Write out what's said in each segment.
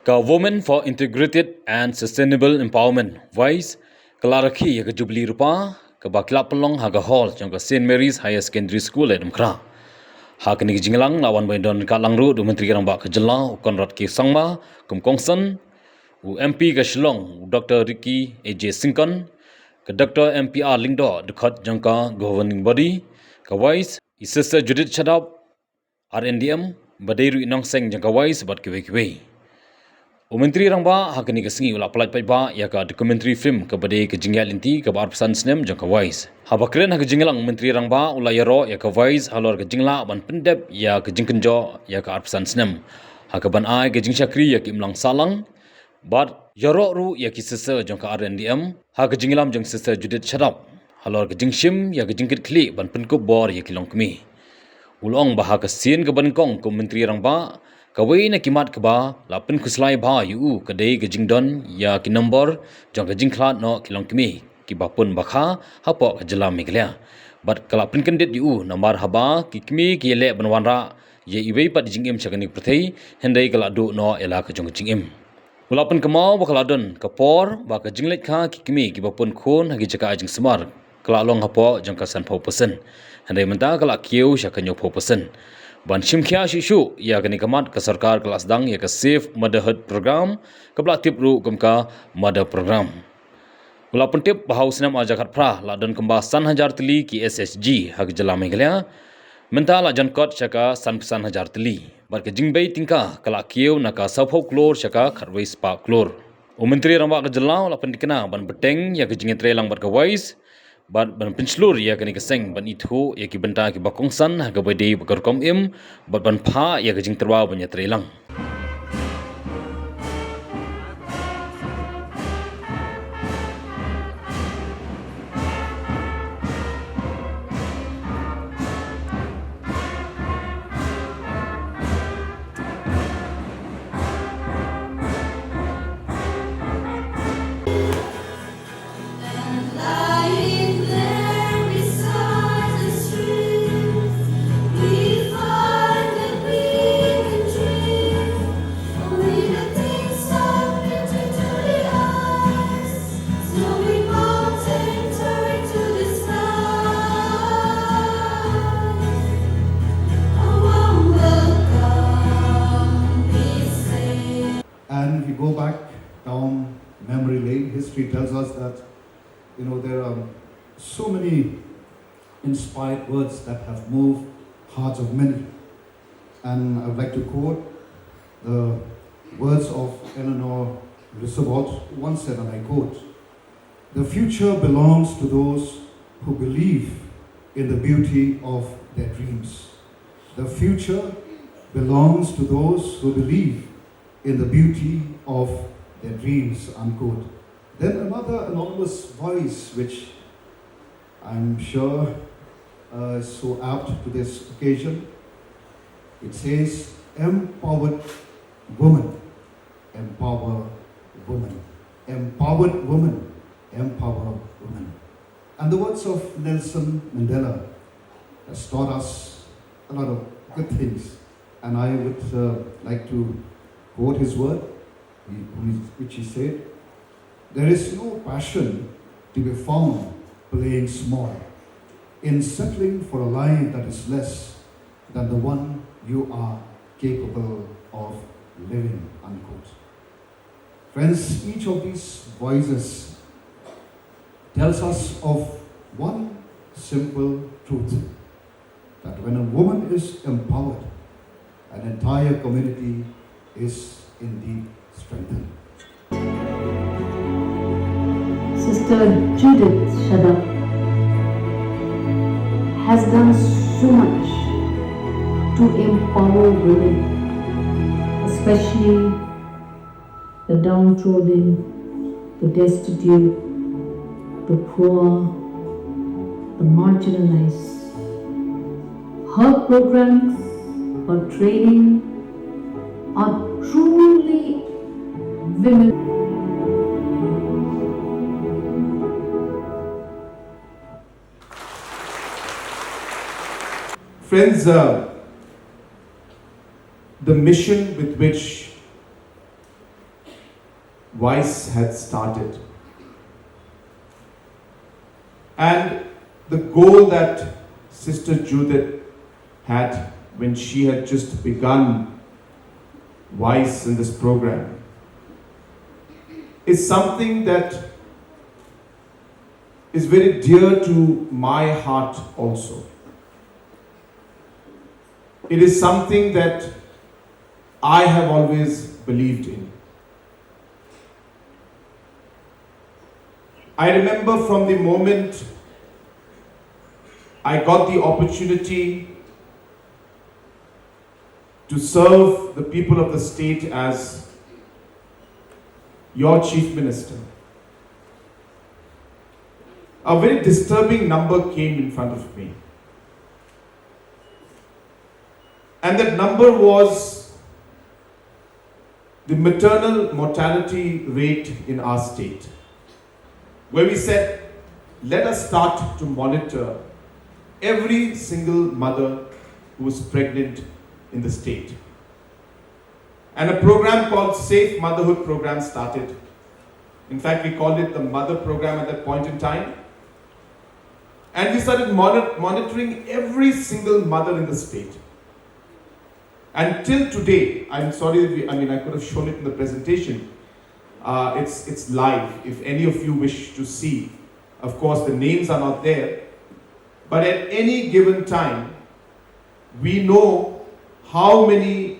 Women for Integrated and Sustainable Empowerment Voice Kalaraki ya Jubilee Rupa Bakla Pelong Haga Hall jang St Mary's Higher Secondary School at Mkra. Hakni jinglang lawan baindon ka langru du menteri rang ba ka jela ukon rat ki sangma kum kongsan u MP ka Shillong Dr Ricky AJ Singkon ka Dr MPR Lingdo dekat jangka governing body ka Vice Sister Judith Chadap Rndm badairu inong seng jangka Vice bat kiwe. Menteri rangba hakani kesengi ulak pelat ba ya ka documentary film ke badai ke jingyal inti ke bar pesan Snem jangka wise. Habakren hak jinglang menteri rangba ulak yaro ya ka wise halor ke jingla ban pendep ya ke jingkenjo ya ka arpesan Snem. Hak ban ai ke Jingshakri ya ki imlang salang bat yaro ru ya ki sese jangka Rndm hak jinglam jang sese Judith Chadap halor ke jingshim ya ke jingkit kli ban penkup bor ya ki Longkmie. Ulong bahak sin ke bankong ke menteri rangba kawai na kimat keba lapin kuslai ba yu kadai ke jingdon ya ki nombor jang ke jingklat no ki Longkmie ki bapun bakha hapo ke jelam miglya bat kalapin kendit yu nomor haba ki kmi ki le banwanra ye iwei pat jingim chakani prathai hendai kala do no ela ka jong jingim ulapin kemau bakaladon kapor ba ka jinglet kha ki kmi ki bapun khon hagi jaka jing smar kala long hapo jang ka san 4% hendai menta kala kieu shakanyo 4% ban shimkhya shishu ya kani kamat ka sarkar kelas dang ya ka safe motherhood program ka bla tip ru kumka mother program ula pentip bahau Snem ajakat pra la don kemba san hajar tili ki SSG hak jala meglia menta la jankot shaka san hajar tili bar ka jingbei tingka kala kieu na ka sapho klor shaka kharwei spa klor o menteri ramba ka jala la pendikna ban beteng ya ka jingetre lang bar ka wise ban penslur ya kani keseng ban ithu ya ki benta ki bakongsan ha ga bade bakar kom im ban pha ya ga jing terwa banya trelang And if you go back down memory lane, history tells us that, there are so many inspired words that have moved hearts of many. And I would like to quote the words of Eleanor Roosevelt, who once said, and I quote, "The future belongs to those who believe in the beauty of their dreams. The future belongs to those who believe in the beauty of their dreams," unquote. Then another anonymous voice, which I'm sure is so apt to this occasion, it says, "Empowered woman, empower woman, empowered woman, empower woman." And the words of Nelson Mandela has taught us a lot of good things, and I would like to quote his word, which he said, "There is no passion to be found playing small, in settling for a life that is less than the one you are capable of living," unquote. Friends, each of these voices tells us of one simple truth, that when a woman is empowered, an entire community is indeed strengthened. Sister Judith has done so much to empower women, especially the downtrodden, the destitute, the poor, the marginalized. Her programs, her training are truly women. Friends, the mission with which Vice had started. And the goal that Sister Judith had when she had just begun Vice in this program is something that is very dear to my heart also. It is something that I have always believed in. I remember from the moment I got the opportunity to serve the people of the state as your Chief Minister, a very disturbing number came in front of me. And that number was the maternal mortality rate in our state, where we said, let us start to monitor every single mother who is pregnant in the state. And a program called Safe Motherhood program started. In fact, we called it the Mother program at that point in time. And we started monitoring every single mother in the state. And till today, I'm sorry, I could have shown it in the presentation. It's live. If any of you wish to see, of course, the names are not there. But at any given time, we know how many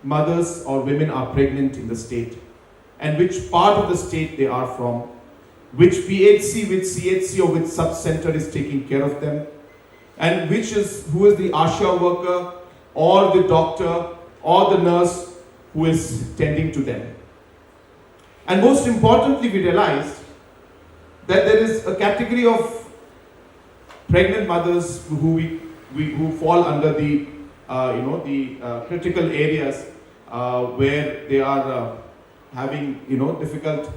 mothers or women are pregnant in the state and which part of the state they are from, which PHC, which CHC or which sub-center is taking care of them, and who is the ASHA worker or the doctor or the nurse who is tending to them. And most importantly, we realized that there is a category of pregnant mothers who fall under the critical areas where they are having difficult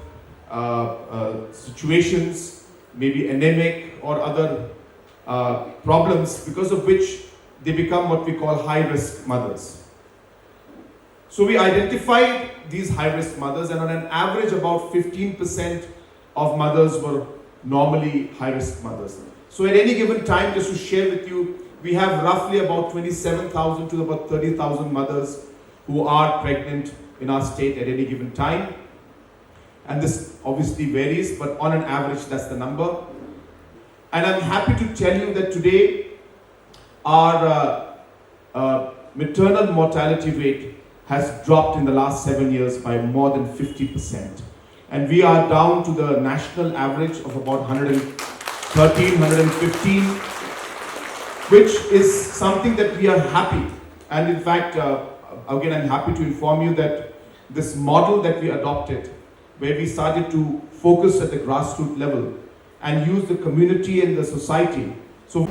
situations, maybe anemic or other problems, because of which they become what we call high-risk mothers. So we identified these high-risk mothers, and on an average about 15% of mothers were normally high-risk mothers. So at any given time, just to share with you, we have roughly about 27,000 to about 30,000 mothers who are pregnant in our state at any given time. And this obviously varies, but on an average, that's the number. And I'm happy to tell you that today, our maternal mortality rate has dropped in the last 7 years by more than 50%. And we are down to the national average of about 113, 115, which is something that we are happy. And in fact, again, I'm happy to inform you that this model that we adopted, where we started to focus at the grassroots level and use the community and the society. So